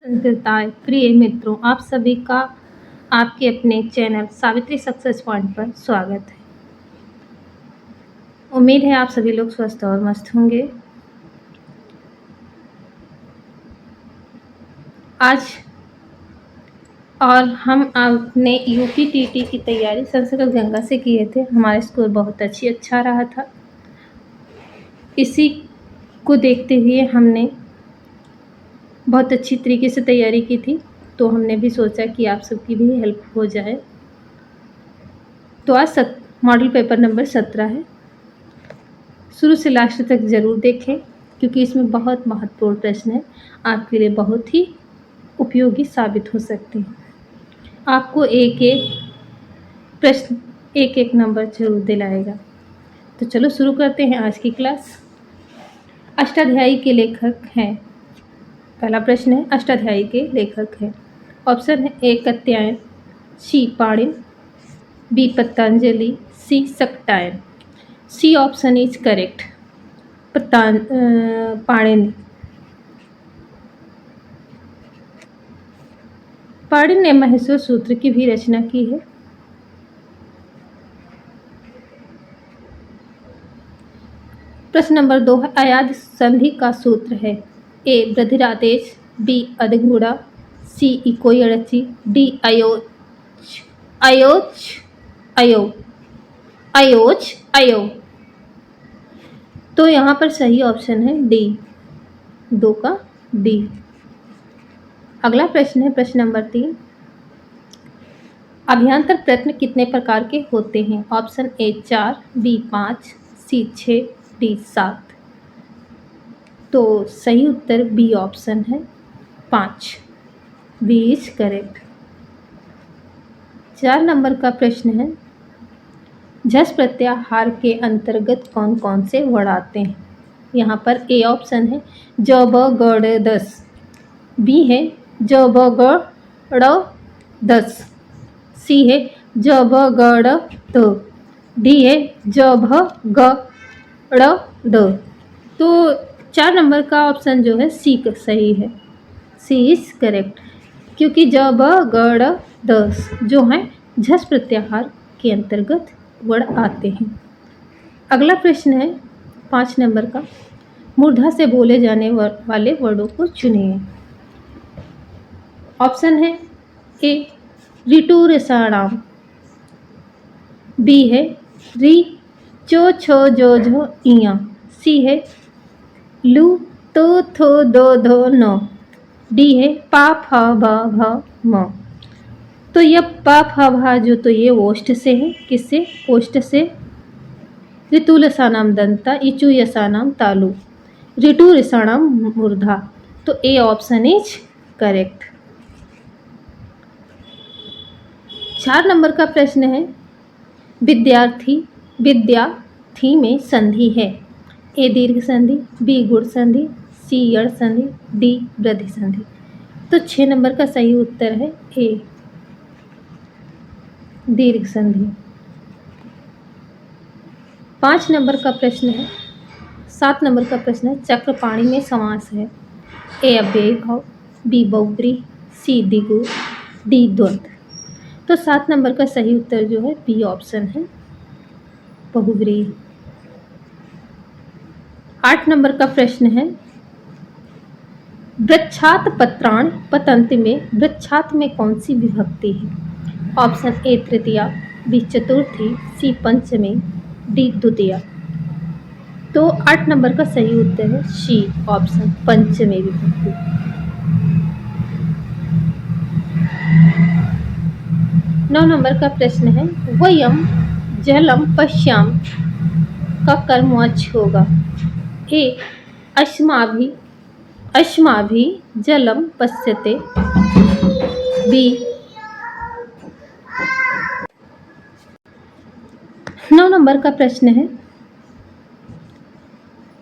संस्कृताय प्रिय मित्रों, आप सभी का आपके अपने चैनल सावित्री सक्सेस पॉइंट पर स्वागत है। उम्मीद है आप सभी लोग स्वस्थ और मस्त होंगे। आज और हम अपने यूपीटीटी की तैयारी संस्कृत गंगा से किए थे। हमारा स्कोर बहुत अच्छा रहा था। इसी को देखते हुए हमने बहुत अच्छी तरीके से तैयारी की थी, तो हमने भी सोचा कि आप सबकी भी हेल्प हो जाए। तो आज मॉडल पेपर नंबर 17 है। शुरू से लास्ट तक ज़रूर देखें, क्योंकि इसमें बहुत महत्वपूर्ण प्रश्न है, आपके लिए बहुत ही उपयोगी साबित हो सकते हैं। आपको एक एक प्रश्न एक एक नंबर जरूर दिलाएगा। तो चलो शुरू करते हैं आज की क्लास। अष्टाध्यायी के लेखक हैं। पहला प्रश्न है, अष्टाध्यायी के लेखक हैं। ऑप्शन है A Katyayan, C Panin, B Patanjali, C Shakyayan. C option is correct, Panini. Panini ने महेश्वर सूत्र की भी रचना की है। प्रश्न नंबर 2 है, अयाद संधि का सूत्र है। ए वृद्धिरादेश, बी अधिगुणा, सी इकोई अड़ची, डी अयोच अयोच अयो अयोच अयो। तो यहाँ पर सही ऑप्शन है डी, 2 का डी। अगला प्रश्न है प्रश्न नंबर 3, अभ्यंतर प्रश्न कितने प्रकार के होते हैं? Option A 4, B 5, C 6, D 7। तो सही उत्तर बी ऑप्शन है 5, बी इज करेक्ट। 4 नंबर का प्रश्न है, झस प्रत्याहार के अंतर्गत कौन कौन से वर्ड आते हैं? यहाँ पर ए ऑप्शन है ज ब ग ड़ 10, बी है ज ब ग ड़ 10, सी है ज ब ग ड़ द, डी है ज भ ग ड़ द। तो 4 नंबर का ऑप्शन जो है सी सही है, सी इज करेक्ट, क्योंकि ज ब ग ड़ द जो है झस प्रत्याहार के अंतर्गत वर्ड आते हैं। अगला प्रश्न है 5 नंबर का, मूर्धा से बोले जाने वाले वर्डों को चुनिए। ऑप्शन है ए ऋतु रसाणाम, बी है री चो छो जो झो इया, सी है लू तो थो दो धो नो, डी है पा फा भा भा म। तो यह पा फा भा जो तो ये ओष्ठ से है, किससे? ओष्ठ से। ऋतु रसानाम दंता, इचु यसानाम तालु, ऋतु रसाणाम मूर्धा। तो A option is correct. 4 number का प्रश्न है, विद्यार्थी में संधि है। ए दीर्घ संधि, बी गुण संधि, सी यण संधि, डी वृद्धि संधि। तो 6 नंबर का सही उत्तर है ए दीर्घ संधि। 5 नंबर का प्रश्न है, 7 नंबर का प्रश्न है, चक्रपाणी में समास है। ए अव्ययी भाव, बी बहुब्रीहि, सी द्विगु, डी द्वंद्व। तो 7 नंबर का सही उत्तर जो है बी ऑप्शन है बहुब्रीहि। 8 नंबर का प्रश्न है, वृक्षात पत्राण पतन्ति में वृक्षात में कौन सी विभक्ति है? ऑप्शन ए तृतीया, बी चतुर्थी, सी पंचमी, डी द्वितीया। तो 8 नंबर का सही उत्तर है सी ऑप्शन पंचमी विभक्ति। 9 नंबर का प्रश्न है, वयम जलम पश्याम का कर्मवाच्य होगा। ए अस्माभि जलम पश्यते, बी 9 नंबर का प्रश्न है,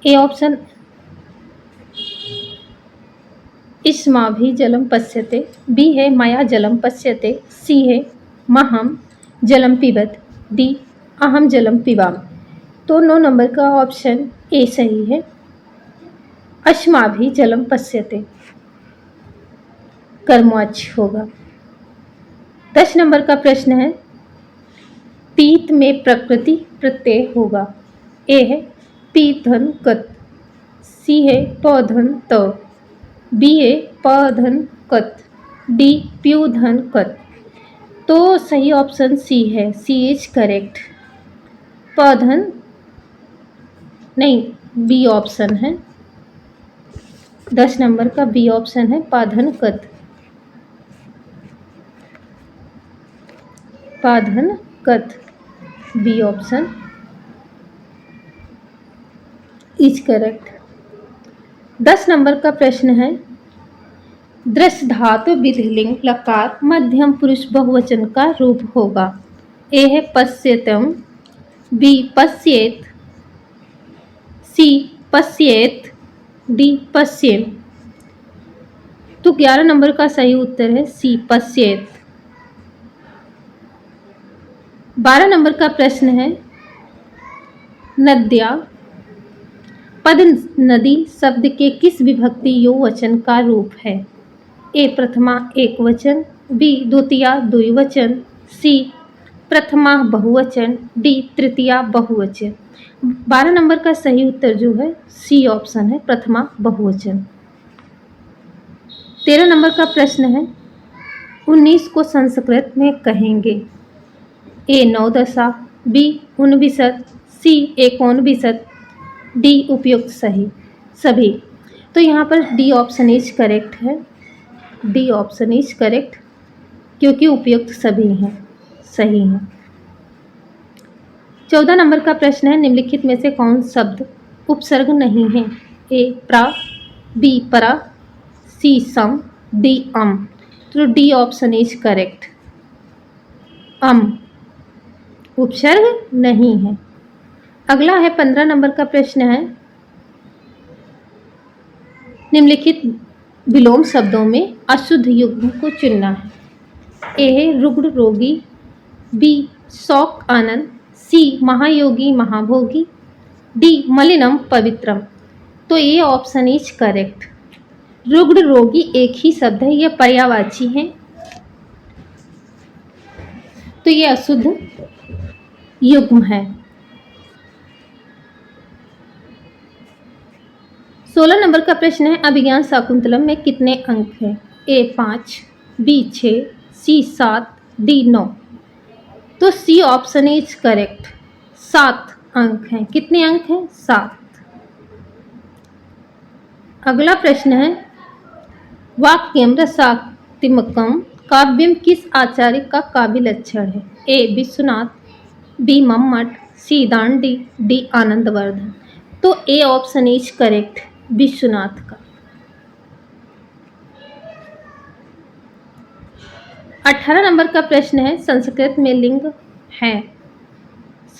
ए ऑप्शन अस्माभि जलम पश्यते, बी है मया जलम पश्यते, सी है महम जलम पिबत, डी अहम जलम पिबाम। तो 9 नंबर का ऑप्शन ए सही है, अस्माभि जलम पश्यते। कर्मवाच्य होगा। 10 नंबर का प्रश्न है, पीत में प्रकृति प्रत्यय होगा। ए है पी धन कत, सी है प धन त, बी है प धन कत, डी प्यू धन कत। तो सही ऑप्शन सी है, सी इज करेक्ट। प धन नहीं, बी ऑप्शन है। 10 नंबर का बी ऑप्शन है, पाधन कत। पाधन कत, B option is correct. 10 number का प्रश्न है, दृश्य धातु विधिलिंग लकार मध्यम पुरुष बहुवचन का रूप होगा। ए है पश्यतम, बी पश्येत, सी पश्येत, डी पश्येम। तो 11 नंबर का सही उत्तर है सी पश्येत। 12 नंबर का प्रश्न है, नद्या पद नदी शब्द के किस विभक्ति योगवचन का रूप है। ए प्रथमा एकवचन, बी द्वितीया द्विवचन, सी प्रथमा बहुवचन, डी तृतीया बहुवचन। 12 नंबर का सही उत्तर जो है सी ऑप्शन है, प्रथमा बहुवचन। 13 नंबर का प्रश्न है, 19 को संस्कृत में कहेंगे। ए नवदशा, बी ऊनविंशत, सी एकोनविंशत, डी उपयुक्त सभी। तो यहाँ पर डी ऑप्शन इज करेक्ट है। डी ऑप्शन इज करेक्ट, क्योंकि उपयुक्त सभी हैं, सही हैं। 14 नंबर का प्रश्न है, निम्नलिखित में से कौन शब्द उपसर्ग नहीं है। ए प्रा, बी परा, सी सम, डी अम। तो डी ऑप्शन इज करेक्ट, अम उपसर्ग नहीं है। अगला है 15 नंबर का प्रश्न है, निम्नलिखित विलोम शब्दों में अशुद्ध युग्म को चुनना है। ए है रुग्ण रोगी, बी शौक आनंद, सी महायोगी महाभोगी, डी मलिनम पवित्रम। तो ये ऑप्शन इज करेक्ट। रुग्ण रोगी एक ही शब्द है, यह पर्यायवाची है, तो ये अशुद्ध युग्म है। 16 नंबर का प्रश्न है, अभिज्ञान शाकुंतलम में कितने अंक हैं। ए 5, बी 6, सी 7, डी 9। तो सी ऑप्शन इज करेक्ट, 7 अंक हैं। कितने अंक हैं? 7। अगला प्रश्न है, वाक्यम रसात्मकम काव्यम किस आचार्य का काव्य लक्षण है। ए विश्वनाथ, बी मम्मट, सी दांडी, डी आनंदवर्धन। तो A option is correct, Vishwanath का। 18 नंबर का प्रश्न है, संस्कृत में लिंग है।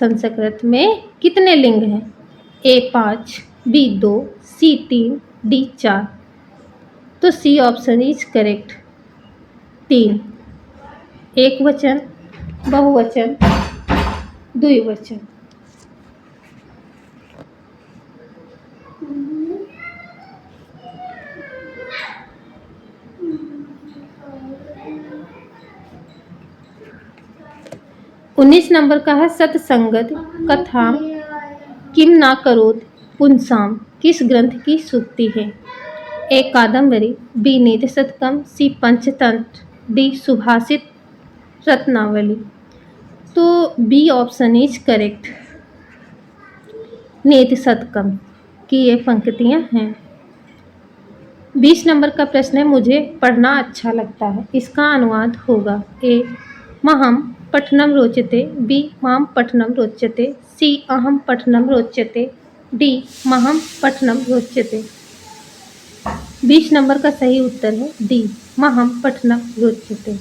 संस्कृत में कितने लिंग हैं। ए 5, बी 2, सी 3, डी 4। तो सी ऑप्शन इज करेक्ट, 3। एक वचन, बहुवचन, द्विवचन। उन्नीस नंबर का है, सत्संगत कथाम किम ना करोत पुंसाम किस ग्रंथ की सूक्ति है। ए कादम्बरी, बी नीति शतकम, सी पंचतंत्र, डी सुभाषित रत्नावली। तो बी ऑप्शन इज करेक्ट, नीति शतकम की ये पंक्तियां हैं। 20 नंबर का प्रश्न है, मुझे पढ़ना अच्छा लगता है, इसका अनुवाद होगा। ए महम पठनम रोचते, बी माम पठनम रोचते, सी अहम पठनम रोचते, डी महम पठनम रोचते। 20 नंबर का सही उत्तर है डी महम पठनम रोचते।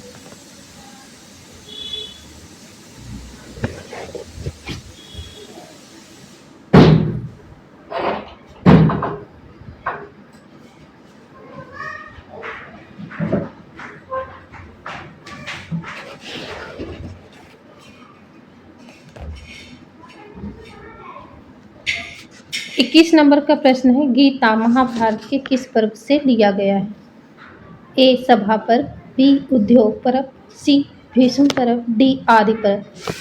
इक्कीस नंबर का प्रश्न है, गीता महाभारत के किस पर्व से लिया गया है। ए सभा पर्व, बी उद्योग पर्व, सी भीष्म पर्व, डी आदि पर्व।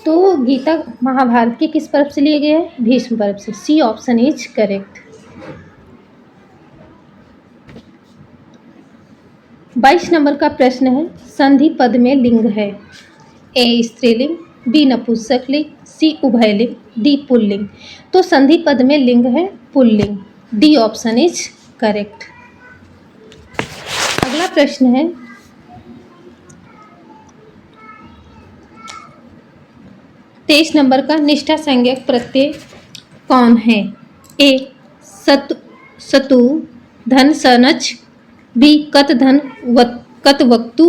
तो गीता महाभारत के किस पर्व से लिए गए हैं? भीष्म पर्व से। C option is correct. 22 number का प्रश्न है, संधि पद में लिंग है। ए स्त्रीलिंग, बी नपुंसकलिंग, सी उभयलिंग, डी पुल्लिंग। तो संधि पद में लिंग है pulling. D option is correct. अगला प्रश्न है, तेईस नंबर का निष्ठा संज्ञक प्रत्यय कौन है? ए सतु धन सनच, बी कत धन कत वक्तु,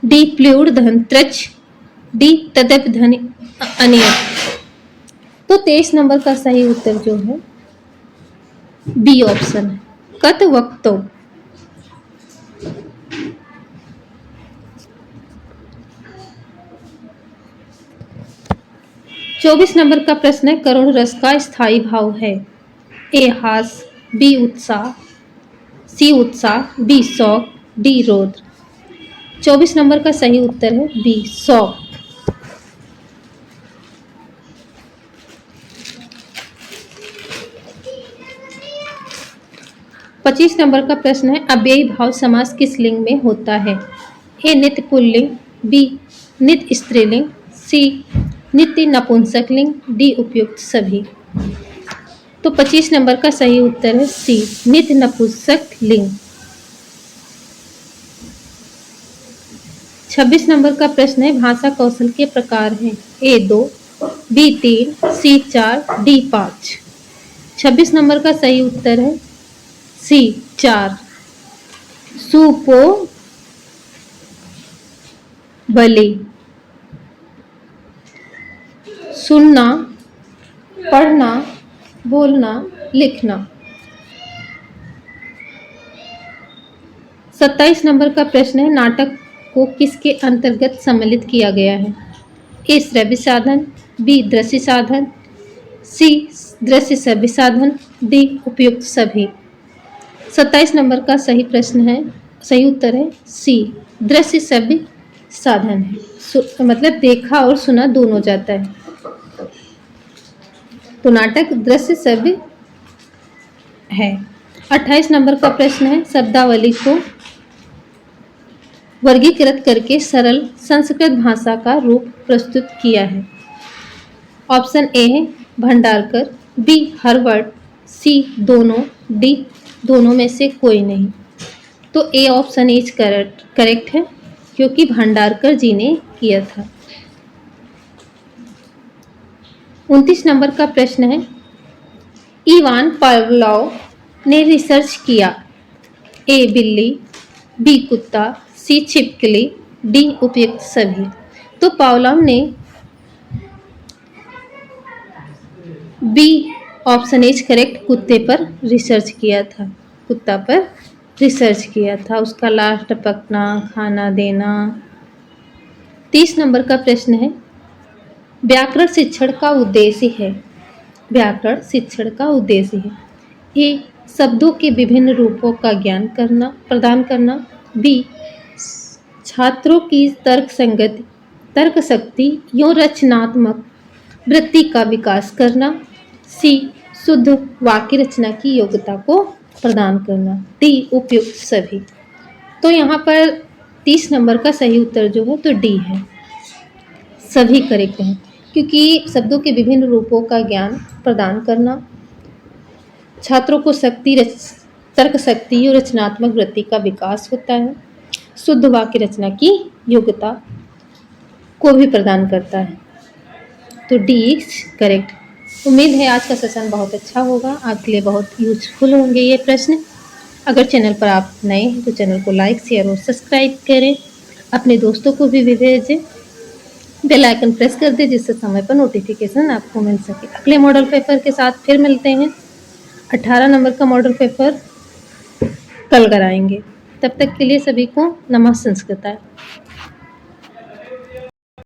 डी प्ल्यूड धन त्रच, डी तदप धन अनियत। तो 23 नंबर का सही उत्तर जो है बी ऑप्शन है, कत वक्तो। चौबीस नंबर का प्रश्न है, करुण रस का स्थायी भाव है। ए हास, बी उत्साह, सी उत्साह, डी शौक, डी रौद्र। 24 नंबर का सही उत्तर है बी शौक। पच्चीस नंबर का प्रश्न है, अव्ययी भाव समास किस लिंग में होता है? ए नित्य पुल्लिंग, बी नित्य स्त्रीलिंग, सी नित्य नपुंसकलिंग, डी उपयुक्त सभी। तो 25 नंबर का सही उत्तर है सी नित्य नपुंसकलिंग। 26 नंबर का प्रश्न है, भाषा कौशल के प्रकार हैं। ए 2, बी 3, सी 4, डी 5। 26 नंबर का सही उत्तर है सी 4। सुपो बली, सुनना, पढ़ना, बोलना, लिखना। 27 नंबर का प्रश्न है, नाटक को किसके अंतर्गत सम्मिलित किया गया है? ए श्रव्य साधन, बी दृश्य साधन, सी दृश्य श्रव्य साधन, डी उपयुक्त सभी। 27 नंबर का सही प्रश्न है, सही उत्तर है सी दृश्य श्रव्य साधन है। मतलब देखा और सुना दोनों जाता है। तो नाटक दृश्य श्रव्य है। 28 नंबर का प्रश्न है, शब्दावली को वर्गीकृत करके सरल संस्कृत भाषा का रूप प्रस्तुत किया है। ऑप्शन ए है भंडारकर, बी हर्वर्ड, सी दोनों, डी दोनों में से कोई नहीं। तो ए ऑप्शन इज करेक्ट है, क्योंकि भंडारकर जी ने किया था। 29 नंबर का प्रश्न है, इवान पावलोव ने रिसर्च किया। ए बिल्ली, बी कुत्ता, सी छिपकली, डी उपयुक्त सभी। तो पावलोव ने बी ऑप्शन इज करेक्ट, कुत्ते पर रिसर्च किया था। कुत्ता पर रिसर्च किया था, उसका लाश टपकना, खाना देना। 30 नंबर का प्रश्न है, व्याकरण शिक्षण का उद्देश्य है। व्याकरण शिक्षण का उद्देश्य है। ए शब्दों के विभिन्न रूपों का ज्ञान करना, प्रदान करना, बी छात्रों की तर्क शक्ति एवं रचनात्मक वृत्ति का विकास करना, सी शुद्ध वाक्य रचना की योग्यता को प्रदान करना, डी उपयुक्त सभी। तो यहाँ पर 30 नंबर का सही उत्तर जो है तो डी है, सभी करेक्ट हैं, क्योंकि शब्दों के विभिन्न रूपों का ज्ञान प्रदान करना, छात्रों को तर्क शक्ति और रचनात्मक वृत्ति का विकास होता है, शुद्ध वाक्य रचना की योग्यता को भी प्रदान करता है। तो डी इज करेक्ट। उम्मीद है आज का सेशन बहुत अच्छा होगा, आपके लिए बहुत यूजफुल होंगे ये प्रश्न। अगर चैनल पर आप नए हैं तो चैनल को लाइक, शेयर और सब्सक्राइब करें, अपने दोस्तों को भी भेजें, बेल आइकन प्रेस कर दें जिससे समय पर नोटिफिकेशन आपको मिल सके। अगले मॉडल पेपर के साथ फिर मिलते हैं। 18 नंबर का मॉडल पेपर कल कराएंगे। तब तक के लिए सभी को नमः संस्कृताय।